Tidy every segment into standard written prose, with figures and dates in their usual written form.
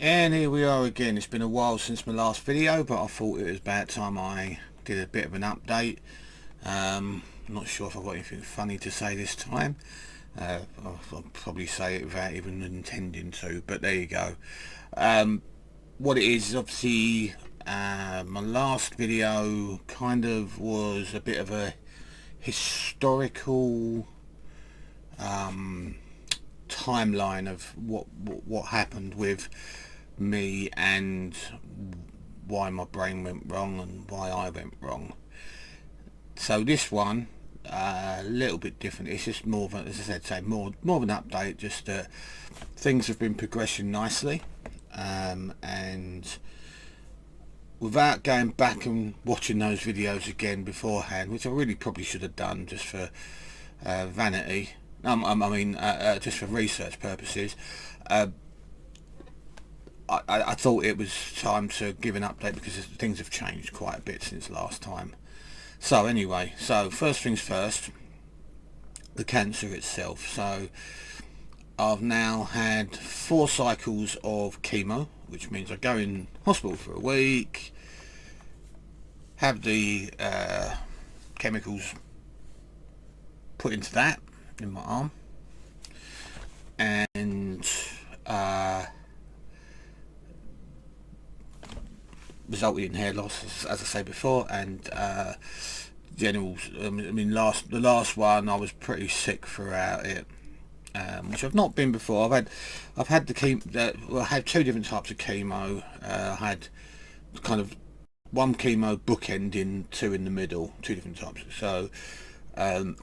And here we are again. It's been a while since my last video, but I thought it was about time I did a bit of an update. I'm not sure if I've got anything funny to say this time. I'll probably say it without even intending to, but there you go. What it is obviously my last video kind of was a bit of a historical timeline of what happened with me and why my brain went wrong and why I went wrong. So this one a little bit different. It's just more of a, as I said, more of an update. Just that things have been progressing nicely, and without going back and watching those videos again beforehand, which I really probably should have done just for vanity. Just for research purposes. I thought it was time to give an update because things have changed quite a bit since last time. So anyway, first things first, the cancer itself. So I've now had 4 cycles of chemo, which means I go in hospital for a week, have the chemicals put into that in my arm, and resulted in hair loss, as I say before, and general. The last one I was pretty sick throughout it, which I've not been before. I've had the chemo. I had 2 different types of chemo. I had kind of one chemo bookending, 2 in the middle, 2 different types. So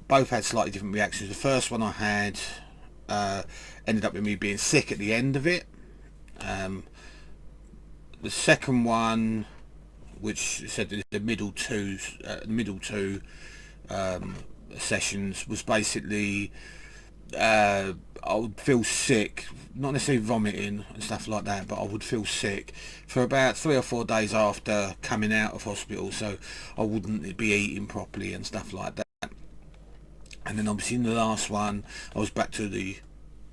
both had slightly different reactions. The first one I had ended up with me being sick at the end of it. The second one, which said that the middle two sessions, was basically I would feel sick, not necessarily vomiting and stuff like that, but I would feel sick for about 3 or 4 days after coming out of hospital, so I wouldn't be eating properly and stuff like that. And then obviously in the last one I was back to the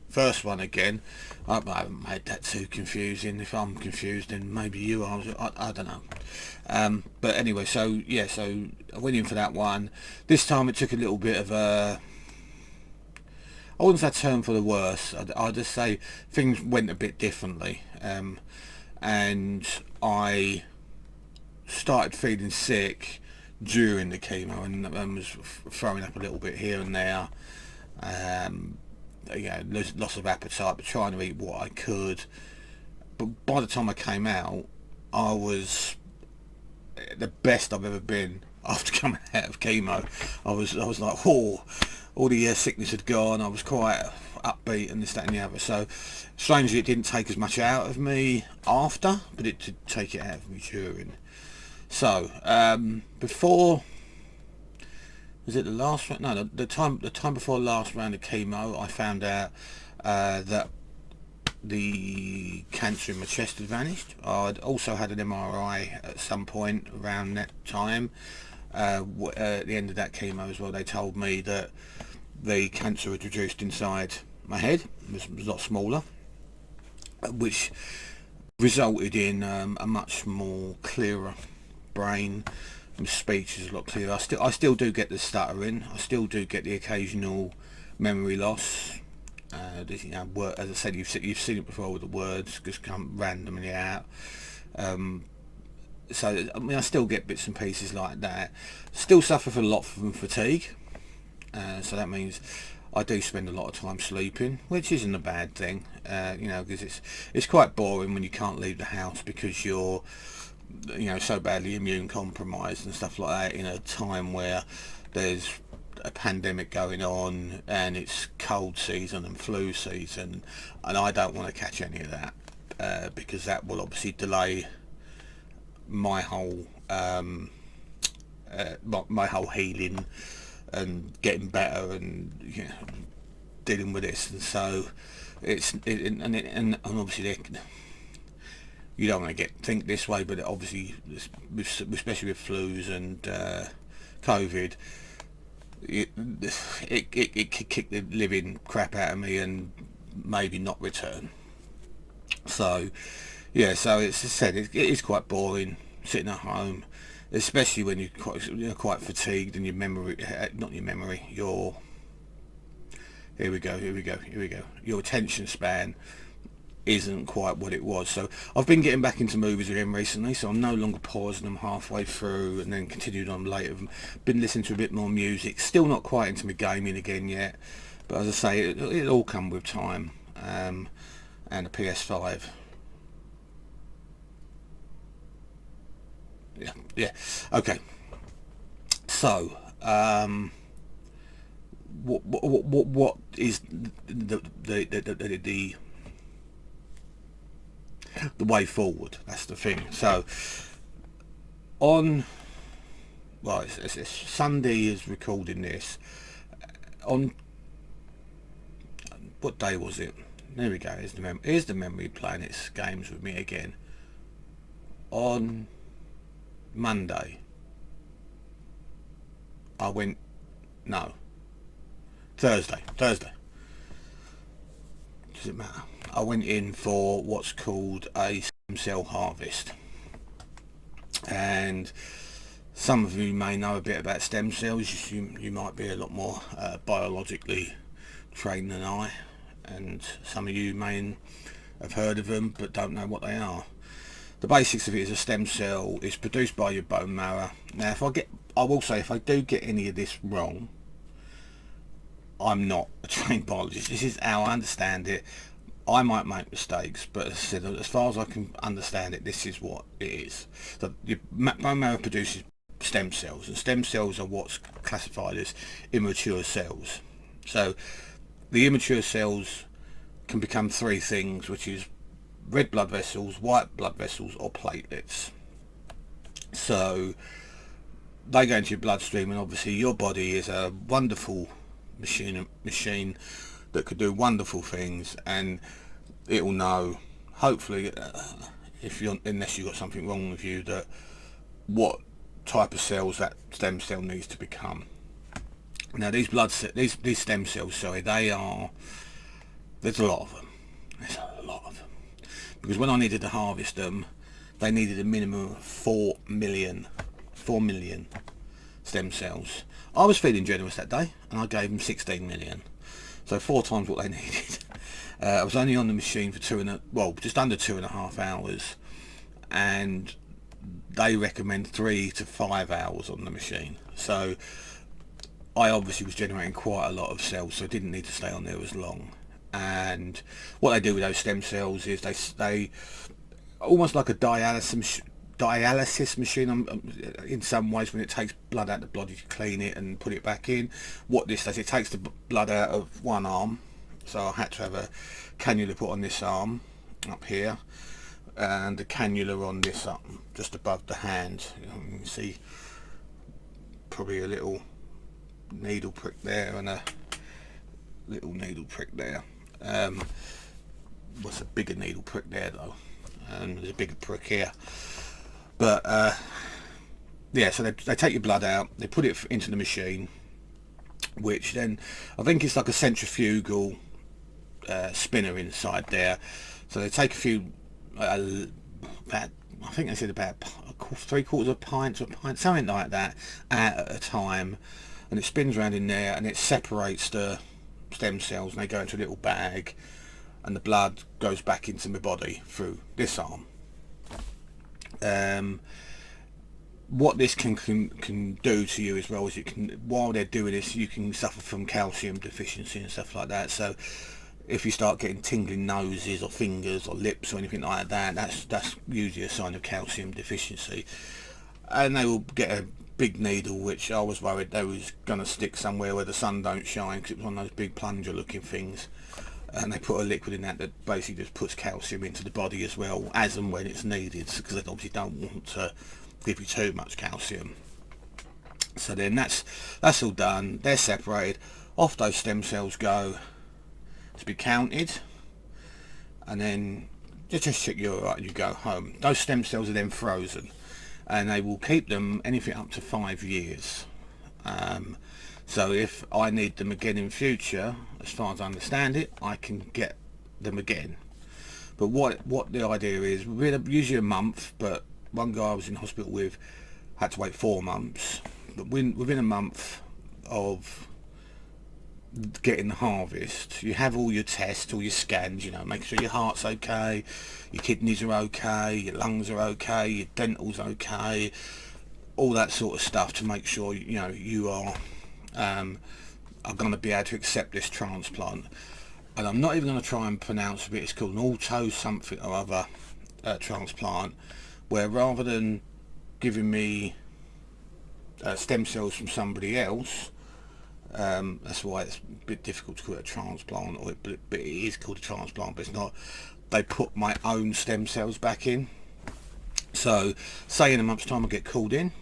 first one again. I haven't made that too confusing. If I'm confused, then maybe you are. I don't know. But anyway, so I went in for that one. This time it took a little bit of a, I wouldn't say turn for the worse. I'd just say things went a bit differently, and I started feeling sick during the chemo and was throwing up a little bit here and there. Loss of appetite, but trying to eat what I could. But by the time I came out, I was the best I've ever been after coming out of chemo. I was like, oh, all the sickness had gone. I was quite upbeat and this, that and the other. So strangely, it didn't take as much out of me after, but it did take it out of me during. So before, was it the last round? No, the time before last round of chemo, I found out that the cancer in my chest had vanished. I'd also had an MRI at some point around that time. At the end of that chemo as well, they told me that the cancer had reduced inside my head. It was a lot smaller, which resulted in a much more clearer brain. My speech is a lot clearer. I still do get the stuttering. I still do get the occasional memory loss. As I said, you've seen it before with the words just come randomly out. So I still get bits and pieces like that. Still suffer a lot from fatigue. So that means I do spend a lot of time sleeping, which isn't a bad thing. Because it's quite boring when you can't leave the house because you're so badly immune compromised and stuff like that in a time where there's a pandemic going on and it's cold season and flu season, and I don't want to catch any of that because that will obviously delay my whole my whole healing and getting better and dealing with this. And so and obviously you don't want to think this way, but obviously, especially with flus and COVID, it could kick the living crap out of me and maybe not return. So yeah, so it's as I said, it is quite boring sitting at home, especially when you're quite fatigued and your memory, not your memory, your here we go, your attention span isn't quite what it was. So I've been getting back into movies again recently, so I'm no longer pausing them halfway through and then continued on later. Been listening to a bit more music, still not quite into my gaming again yet, but as I say, it'll all come with time. And the PS5. Yeah. Okay. So, what is the way forward? That's the thing. So, on well, it's Sunday is recording this. On what day was it? There we go. Here's the memory playing its games with me again. On Monday, I went. No, Thursday. Does it matter? I went in for what's called a stem cell harvest, and some of you may know a bit about stem cells. You might be a lot more biologically trained than I, and some of you may have heard of them but don't know what they are. The basics of it is a stem cell is produced by your bone marrow. Now, I will say, if I do get any of this wrong, I'm not a trained biologist. This is how I understand it. I might make mistakes, but as I said, as far as I can understand it, this is what it is. So your bone marrow produces stem cells, and stem cells are what's classified as immature cells. So the immature cells can become three things, which is red blood vessels, white blood vessels, or platelets. So they go into your bloodstream, and obviously your body is a wonderful machine that could do wonderful things, and it will know, hopefully, unless you've got something wrong with you, that what type of cells that stem cell needs to become. Now these stem cells, sorry, there's a lot of them. There's a lot of them. Because when I needed to harvest them, they needed a minimum of 4 million stem cells. I was feeling generous that day, and I gave them 16 million. So 4 times what they needed. I was only on the machine for just under 2.5 hours, and they recommend 3 to 5 hours on the machine. So I obviously was generating quite a lot of cells, so I didn't need to stay on there as long. And what they do with those stem cells is they almost like a dialysis machine in some ways. When it takes blood out of the body, you clean it and put it back in. What this does, it takes the blood out of one arm, so I had to have a cannula put on this arm up here, and the cannula on this up just above the hand. You can see probably a little needle prick there and a little needle prick there. What's a bigger needle prick there though, and there's a bigger prick here. But yeah, so they take your blood out, they put it into the machine, which then I think it's like a centrifugal spinner inside there. So they take a few, I think they said about 3/4 of a pint to a pint, something like that, at a time, and it spins around in there, and it separates the stem cells, and they go into a little bag, and the blood goes back into my body through this arm. What this can do to you as well is while they're doing this, you can suffer from calcium deficiency and stuff like that. So if you start getting tingling noses or fingers or lips or anything like that, that's usually a sign of calcium deficiency. And they will get a big needle, which I was worried they was going to stick somewhere where the sun don't shine, because it was one of those big plunger looking things, and they put a liquid in that basically just puts calcium into the body as well, as and when it's needed, because they obviously don't want to give you too much calcium. So then that's all done, they're separated, off those stem cells go to be counted, and then just check you're alright and you go home. Those stem cells are then frozen, and they will keep them anything up to 5 years. So if I need them again in future, as far as I understand it, I can get them again. But what the idea is, within usually a month, but one guy I was in hospital with had to wait 4 months. But within a month of getting the harvest, you have all your tests, all your scans, make sure your heart's okay, your kidneys are okay, your lungs are okay, your dental's okay, all that sort of stuff to make sure you are going to be able to accept this transplant. And I'm not even going to try and pronounce it. It's called an auto something or other transplant, where rather than giving me stem cells from somebody else, that's why it's a bit difficult to call it a transplant, but it is called a transplant, but it's not. They put my own stem cells back in. So say in a month's time I get called in,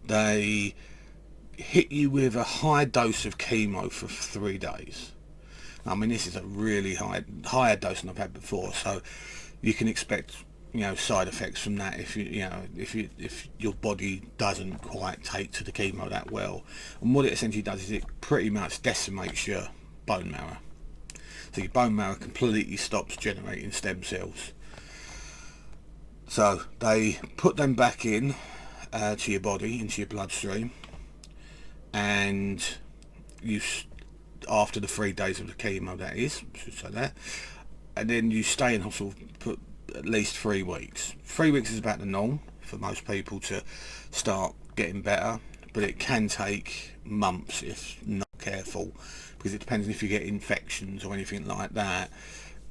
they hit you with a high dose of chemo for 3 days. I mean, this is a really higher dose than I've had before, so you can expect side effects from that if if your body doesn't quite take to the chemo that well. And what it essentially does is it pretty much decimates your bone marrow, so your bone marrow completely stops generating stem cells. So they put them back in to your body, into your bloodstream, and you after the 3 days of the chemo, that is, should say that, and then you stay in hospital for at least 3 weeks. 3 weeks is about the norm for most people to start getting better, but it can take months if not careful, because it depends if you get infections or anything like that.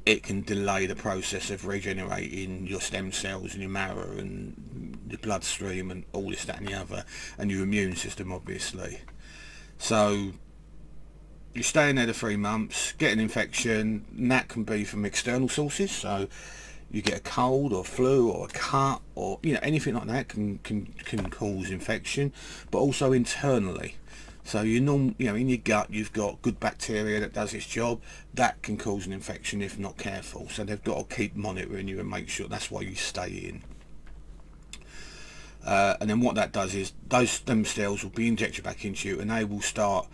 It can delay the process of regenerating your stem cells and your marrow and your bloodstream and all this, that and the other, and your immune system, obviously. So you stay in there the 3 months, get an infection, and that can be from external sources. So you get a cold or flu or a cut or anything like that can cause infection, but also internally. So in your gut you've got good bacteria that does its job. That can cause an infection if not careful. So they've got to keep monitoring you and make sure. That's why you stay in. And then what that does is those stem cells will be injected back into you, and they will start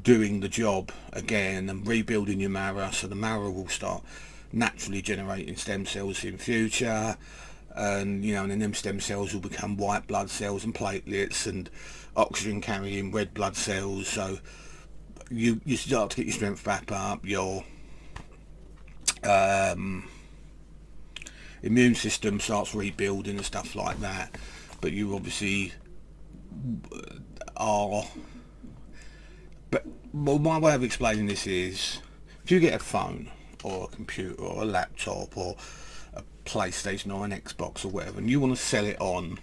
doing the job again and rebuilding your marrow. So the marrow will start naturally generating stem cells in future, and and then them stem cells will become white blood cells and platelets and oxygen carrying red blood cells. So you start to get your strength back up, your immune system starts rebuilding and stuff like that. But you obviously are, but my way of explaining this is, if you get a phone or a computer or a laptop or a PlayStation or an Xbox or whatever, and you want to sell it on,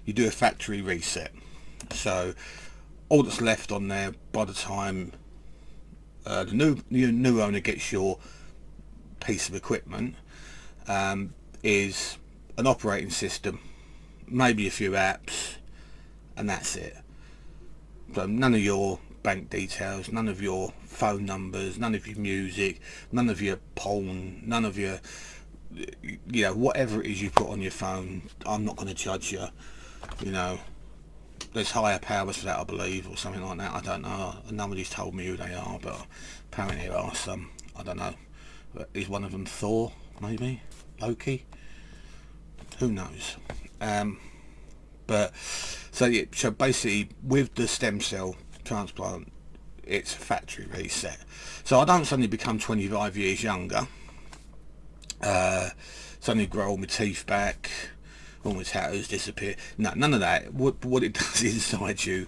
you do a factory reset. So all that's left on there by the time the new owner gets your piece of equipment is an operating system, maybe a few apps, and that's it. So none of your bank details, none of your phone numbers, none of your music, none of your porn, none of your whatever it is you put on your phone. I'm not going to judge you. There's higher powers for that, I believe, or something like that. I don't know. Nobody's told me who they are, but apparently there are some. I don't know. Is one of them Thor? Maybe Loki? Who knows? But so basically, with the stem cell transplant, it's a factory reset. So I don't suddenly become 25 years younger. Suddenly grow all my teeth back, all my tattoos disappear. No, none of that. What it does inside you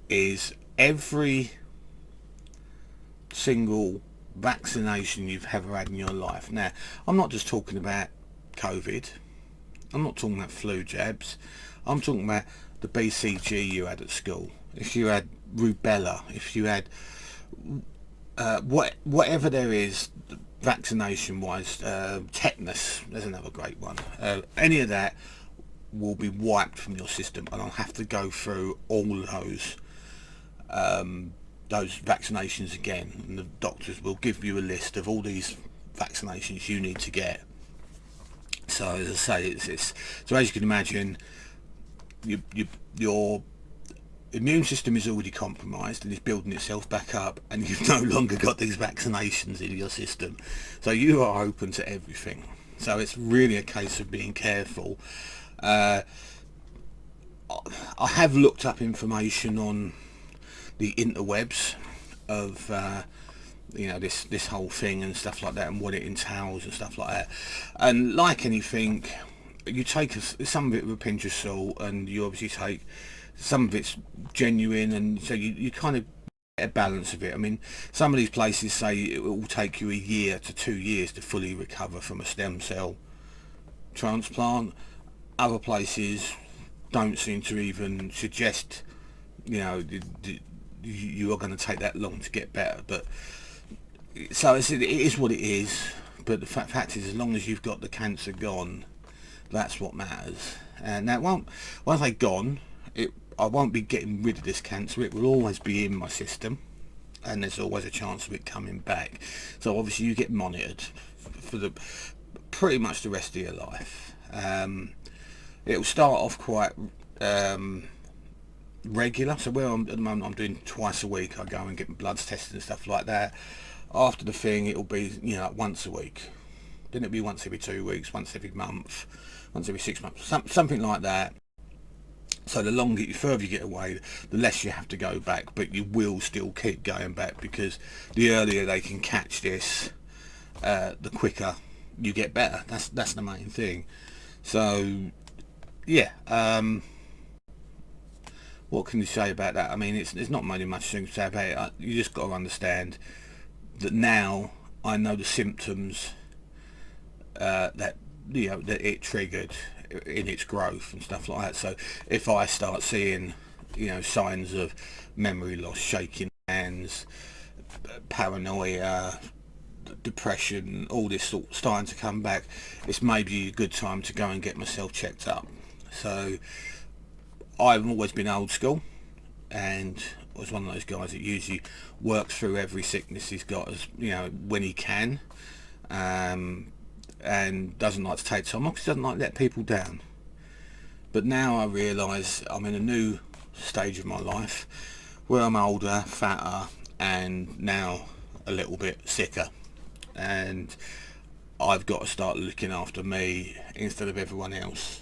is every single vaccination you've ever had in your life. Now, I'm not just talking about COVID. I'm not talking about flu jabs. I'm talking about the BCG you had at school. If you had rubella, if you had whatever there is vaccination wise, tetanus, there's another great one. Any of that will be wiped from your system, and I'll have to go through all of those vaccinations again, and the doctors will give you a list of all these vaccinations you need to get. So as I say, it's so as you can imagine, your immune system is already compromised and is building itself back up, and you've no longer got these vaccinations in your system, so you are open to everything. So it's really a case of being careful. I have looked up information on the interwebs of this whole thing and stuff like that, and what it entails and stuff like that. And like anything, you take some of it with a pinch of salt, and you obviously take some of it's genuine, and so you kind of get a balance of it. I mean, some of these places say it will take you a year to 2 years to fully recover from a stem cell transplant. Other places don't seem to even suggest you are going to take that long to get better. But so it is what it is. But the fact is, as long as you've got the cancer gone, that's what matters. And that once they're gone, I won't be getting rid of this cancer. It will always be in my system, and there's always a chance of it coming back. So obviously you get monitored for pretty much the rest of your life. It will start off quite regular. So where at the moment I'm doing twice a week. I go and get my bloods tested and stuff like that. After the thing, it'll be like once a week. Then it'll be once every 2 weeks, once every month, once every 6 months, something like that. So the further you get away, the less you have to go back, but you will still keep going back, because the earlier they can catch this, the quicker you get better. That's the main thing. So yeah, what can you say about that? I mean, it's not really much to say about it. You just got to understand that now I know the symptoms that it triggered in its growth and stuff like that. So if I start seeing signs of memory loss, shaking hands, paranoia, depression, all this sort starting to come back, it's maybe a good time to go and get myself checked up. So I've always been old school, and was one of those guys that usually works through every sickness he's got as when he can, and doesn't like to take time off because he doesn't like to let people down. But now I realise I'm in a new stage of my life where I'm older, fatter, and now a little bit sicker, and I've got to start looking after me instead of everyone else.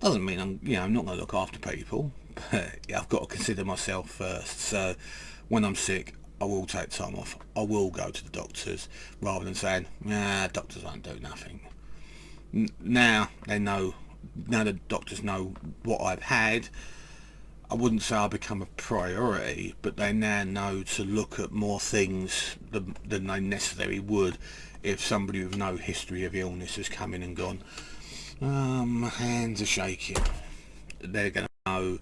Doesn't mean I'm not going to look after people, but I've got to consider myself first. So when I'm sick, I will take time off. I will go to the doctors, rather than saying, doctors won't do nothing. Now they know. Now the doctors know what I've had. I wouldn't say I become a priority, but they now know to look at more things than they necessarily would if somebody with no history of illness has come in and gone, my hands are shaking. They're going to know,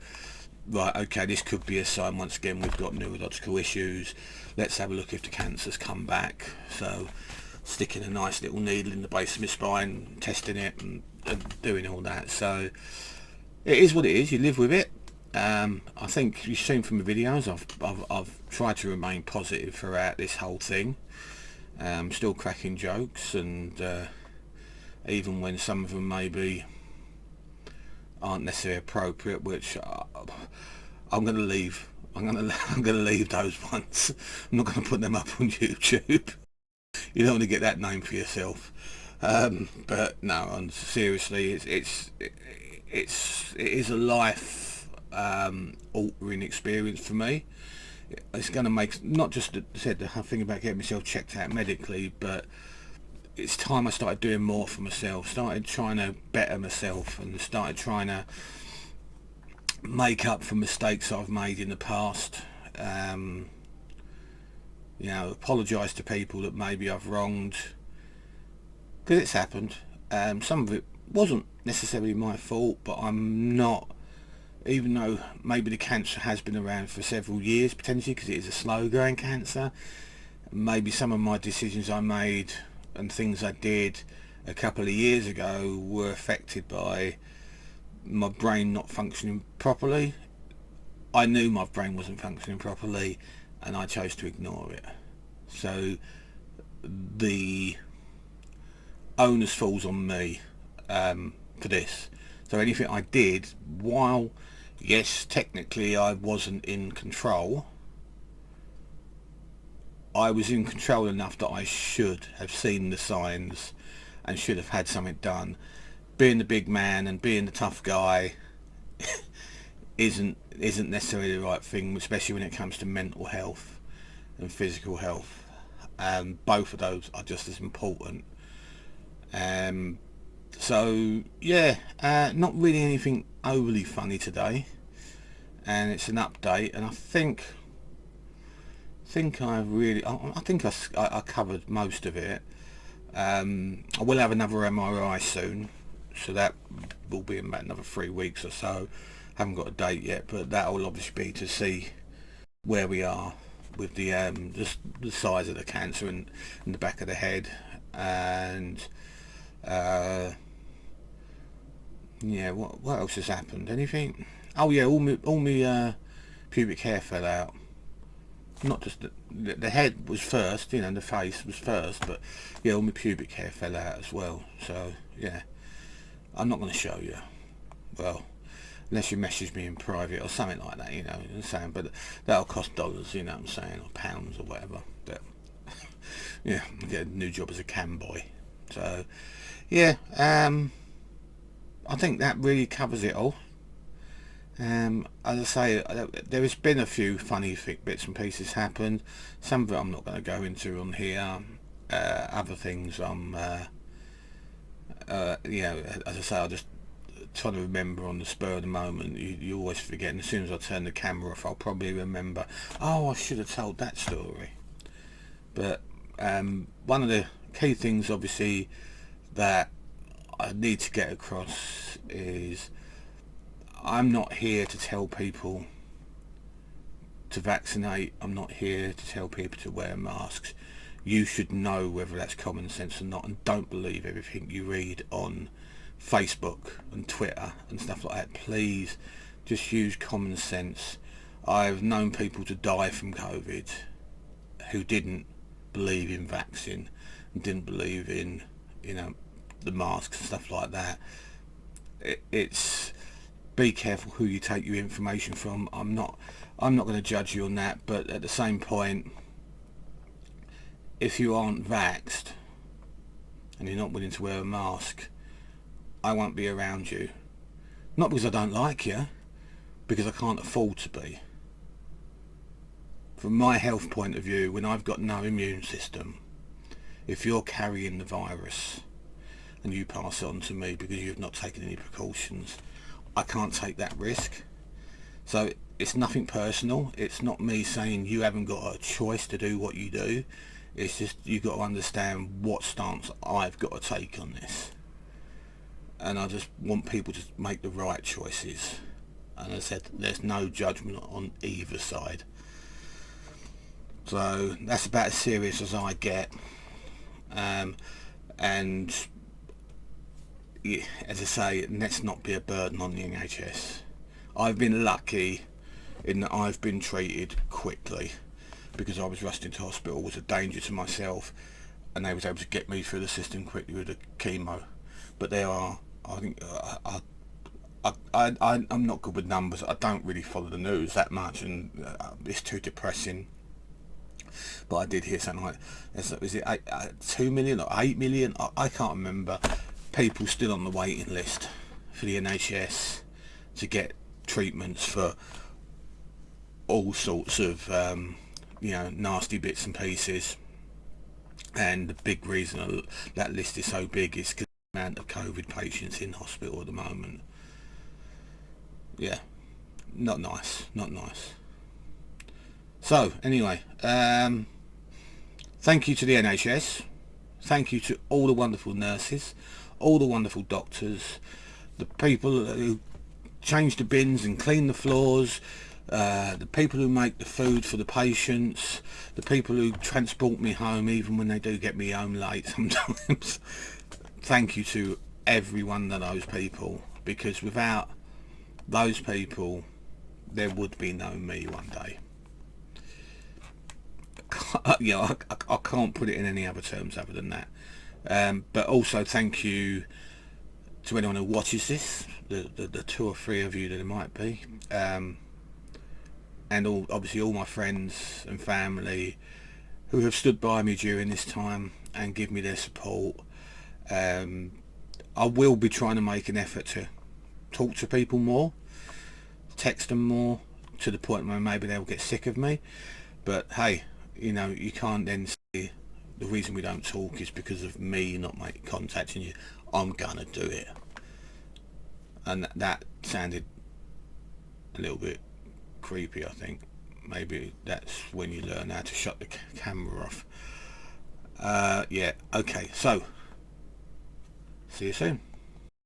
right, okay, this could be a sign. Once again, we've got neurological issues. Let's have a look if the cancer's come back. So sticking a nice little needle in the base of my spine, testing it, and doing all that. So it is what it is. You live with it. I think you've seen from the videos, I've tried to remain positive throughout this whole thing. Still cracking jokes, and even when some of them maybe aren't necessarily appropriate, which I'm going to leave. I'm going to leave those ones. I'm not going to put them up on YouTube. You don't want to get that name for yourself. But no, and seriously, it is a life altering experience for me. It's going to make, not just the thing about getting myself checked out medically, but it's time I started doing more for myself, started trying to better myself, and started trying to make up for mistakes I've made in the past. Apologise to people that maybe I've wronged, because it's happened. Some of it wasn't necessarily my fault, but I'm not, even though maybe the cancer has been around for several years potentially, because it is a slow growing cancer, maybe some of my decisions I made and things I did a couple of years ago were affected by my brain not functioning properly. I knew my brain wasn't functioning properly, and I chose to ignore it. So the onus falls on me for this. So anything I did while Yes, technically I wasn't in control. I was in control enough that I should have seen the signs and should have had something done. Being the big man and being the tough guy isn't necessarily the right thing, especially when it comes to mental health and physical health. Both of those are just as important. So yeah, not really anything overly funny today, and it's an update, and I think I covered most of it. I will have another MRI soon, so that will be in about another 3 weeks or so. Haven't got a date yet, but that will obviously be to see where we are with the size of the cancer in the back of the head, and yeah, what else has happened? Anything? Oh yeah, all my pubic hair fell out. Not just the head was first, you know, the face was first, but yeah, all my pubic hair fell out as well. So yeah, I'm not going to show you. Well, unless you message me in private or something like that, you know what I'm saying. But that'll cost dollars, you know what I'm saying, or pounds or whatever. But yeah, get a new job as a cam boy. So yeah, I think that really covers it all. As I say, there has been a few funny bits and pieces happened. Some of it I'm not going to go into on here. Other things you know, as I say, I just try to remember on the spur of the moment. You always forget, and as soon as I turn the camera off, I'll probably remember, oh, I should have told that story. But one of the key things, obviously, that I need to get across is I'm not here to tell people to vaccinate. I'm not here to tell people to wear masks. You should know whether that's common sense or not, and don't believe everything you read on Facebook and Twitter and stuff like that. Please just use common sense. I've known people to die from COVID who didn't believe in vaccine and didn't believe in, you know, the masks and stuff like that. It's be careful who you take your information from. I'm not going to judge you on that, but at the same point, if you aren't vaxxed and you're not willing to wear a mask, I won't be around you. Not because I don't like you, because I can't afford to be. From my health point of view, when I've got no immune system, if you're carrying the virus and you pass it on to me because you've not taken any precautions, I can't take that risk. So it's nothing personal. It's not me saying you haven't got a choice to do what you do. It's just you've got to understand what stance I've got to take on this. And I just want people to make the right choices. And as I said, there's no judgment on either side. So that's about as serious as I get. And yeah, as I say, let's not be a burden on the NHS. I've been lucky in that I've been treated quickly because I was rushed into hospital, was a danger to myself, and they was able to get me through the system quickly with the chemo. But there are, I think, I'm not good with numbers. I don't really follow the news that much, and it's too depressing. But I did hear something like, is it 2 million or 8 million? I can't remember. People still on the waiting list for the NHS to get treatments for all sorts of you know, nasty bits and pieces. And the big reason that list is so big is because the amount of COVID patients in hospital at the moment. Yeah, not nice. So anyway, thank you to the NHS. Thank you to all the wonderful nurses, all the wonderful doctors, the people who change the bins and clean the floors, the people who make the food for the patients, the people who transport me home even when they do get me home late sometimes. Thank you to every one of those people, because without those people there would be no me one day. You know, I can't put it in any other terms other than that. But also thank you to anyone who watches this, the two or three of you that it might be, and obviously all my friends and family who have stood by me during this time and give me their support. I will be trying to make an effort to talk to people more, text them more, to the point where maybe they'll get sick of me. But hey, you can't then say the reason we don't talk is because of me not contacting you. I'm gonna do it. And that sounded a little bit creepy, I think. Maybe that's when you learn how to shut the camera off. Yeah, okay, so see you soon.